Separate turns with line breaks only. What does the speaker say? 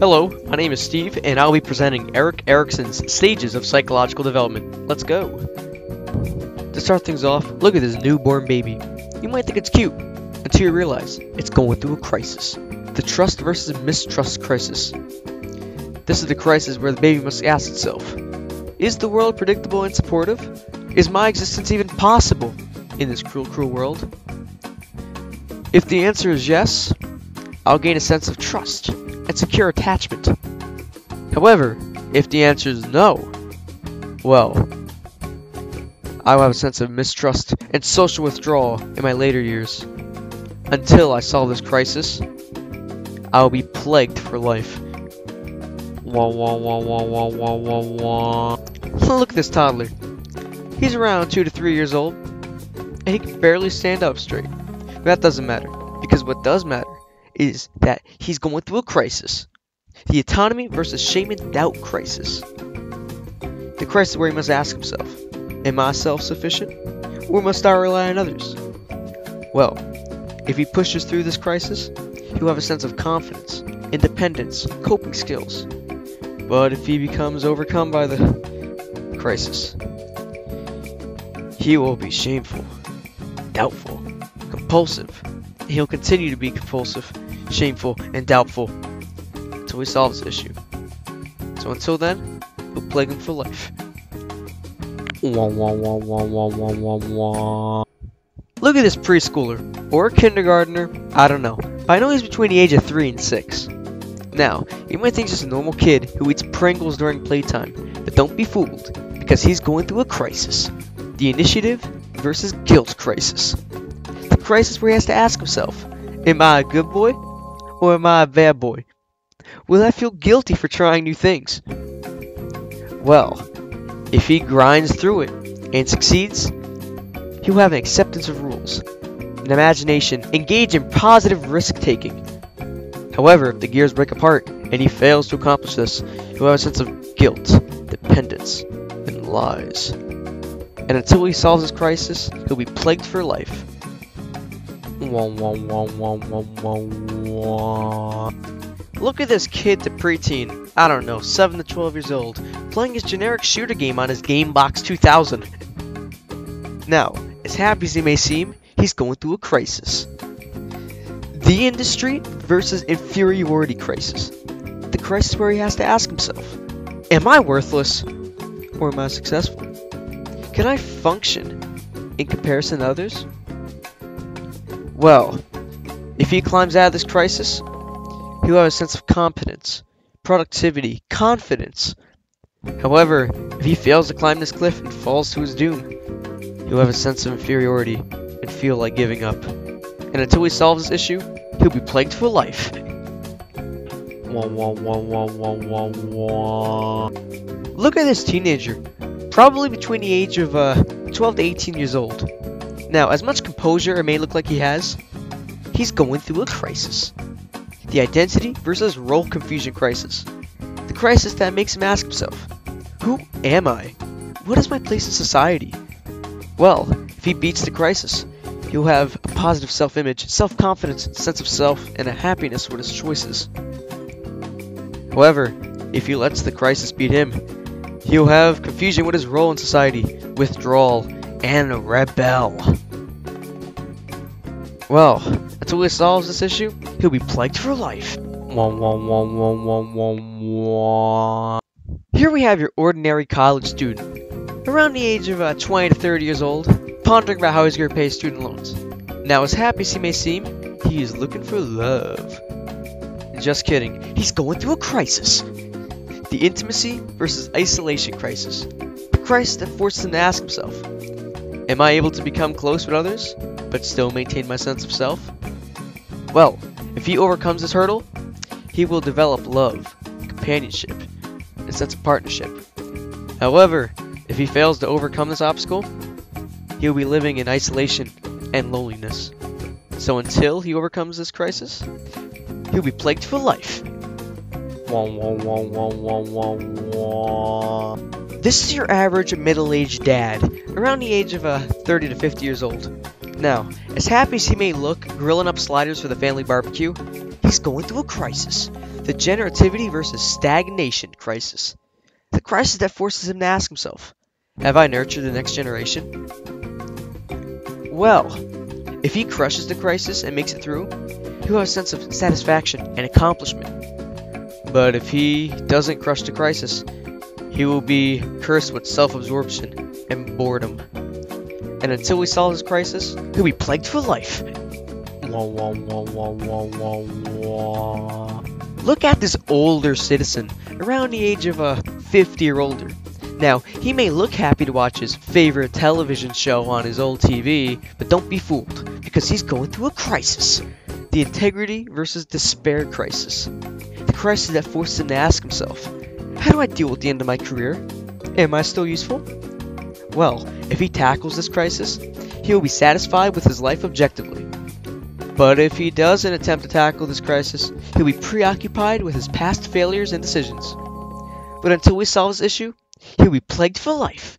Hello, my name is Steve, and I'll be presenting Erickson's Stages of Psychological Development. Let's go! To start things off, look at this newborn baby. You might think it's cute, until you realize it's going through a crisis. The trust versus mistrust crisis. This is the crisis where the baby must ask itself, is the world predictable and supportive? Is my existence even possible in this cruel, cruel world? If the answer is yes, I'll gain a sense of trust and secure attachment. However, if the answer is no, well, I will have a sense of mistrust and social withdrawal in my later years. Until I solve this crisis, I will be plagued for life. Wah, wah, wah, wah, wah, wah, wah, wah. Look at this toddler. He's around 2 to 3 years old, and he can barely stand up straight. But that doesn't matter, because what does matter is that he's going through a crisis. The autonomy versus shame and doubt crisis. The crisis where he must ask himself, am I self-sufficient, or must I rely on others? Well, if he pushes through this crisis, he'll have a sense of confidence, independence, coping skills. But if he becomes overcome by the crisis, he will be shameful, doubtful, compulsive. He'll continue to be compulsive, shameful, and doubtful until he solves this issue. So until then, he'll plague him for life. Wah, wah, wah, wah, wah, wah, wah, wah. Look at this preschooler, or kindergartner, I don't know, but I know he's between the age of 3 and 6. Now, you might think he's just a normal kid who eats Pringles during playtime, but don't be fooled, because he's going through a crisis. The initiative versus guilt crisis. The crisis where he has to ask himself, am I a good boy, or am I a bad boy? Will I feel guilty for trying new things? Well, if he grinds through it and succeeds, he'll have an acceptance of rules, an imagination, engage in positive risk-taking. However, if the gears break apart and he fails to accomplish this, he'll have a sense of guilt, dependence, and lies. And until he solves this crisis, he'll be plagued for life. Wah, wah, wah, wah, wah, wah, wah. Look at this kid to preteen, I don't know, 7 to 12 years old, playing his generic shooter game on his Game Box 2000. Now, as happy as he may seem, he's going through a crisis. The industry versus inferiority crisis. The crisis where he has to ask himself, am I worthless, or am I successful? Can I function in comparison to others? Well, if he climbs out of this crisis, he'll have a sense of competence, productivity, confidence. However, if he fails to climb this cliff and falls to his doom, he'll have a sense of inferiority and feel like giving up. And until he solves this issue, he'll be plagued for life. Wah, wah, wah, wah, wah, wah, wah. Look at this teenager, probably between the age of 12 to 18 years old. Now, as much composure it may look like he has, he's going through a crisis. The identity versus role confusion crisis. The crisis that makes him ask himself, who am I? What is my place in society? Well, if he beats the crisis, he'll have a positive self-image, self-confidence, sense of self, and a happiness with his choices. However, if he lets the crisis beat him, he'll have confusion with his role in society, withdrawal, and a rebel. Well, until he solves this issue, he'll be plagued for life. Wah, wah, wah, wah, wah, wah, wah. Here we have your ordinary college student, around the age of 20 to 30 years old, pondering about how he's going to pay his student loans. Now, as happy as he may seem, he is looking for love. Just kidding, he's going through a crisis. The intimacy versus isolation crisis. The crisis that forces him to ask himself, am I able to become close with others, but still maintain my sense of self? Well, if he overcomes this hurdle, he will develop love, companionship, and a sense of partnership. However, if he fails to overcome this obstacle, he'll be living in isolation and loneliness. So until he overcomes this crisis, he'll be plagued for life. Wah, wah, wah, wah, wah, wah, wah. This is your average middle-aged dad, around the age of 30 to 50 years old. Now, as happy as he may look grilling up sliders for the family barbecue, he's he's going through a crisis. The generativity versus stagnation crisis. The crisis that forces him to ask himself, have I nurtured the next generation? Well, if he crushes the crisis and makes it through, he'll have a sense of satisfaction and accomplishment. But if he doesn't crush the crisis, he will be cursed with self-absorption and boredom. And until he solves his crisis, he'll be plagued for life. Look at this older citizen, around the age of 50 or older. Now, he may look happy to watch his favorite television show on his old TV, but don't be fooled, because he's going through a crisis. The integrity versus despair crisis. The crisis that forces him to ask himself, how do I deal with the end of my career? Am I still useful? Well, if he tackles this crisis, he will be satisfied with his life objectively. But if he doesn't attempt to tackle this crisis, he'll be preoccupied with his past failures and decisions. But until we solve this issue, he'll be plagued for life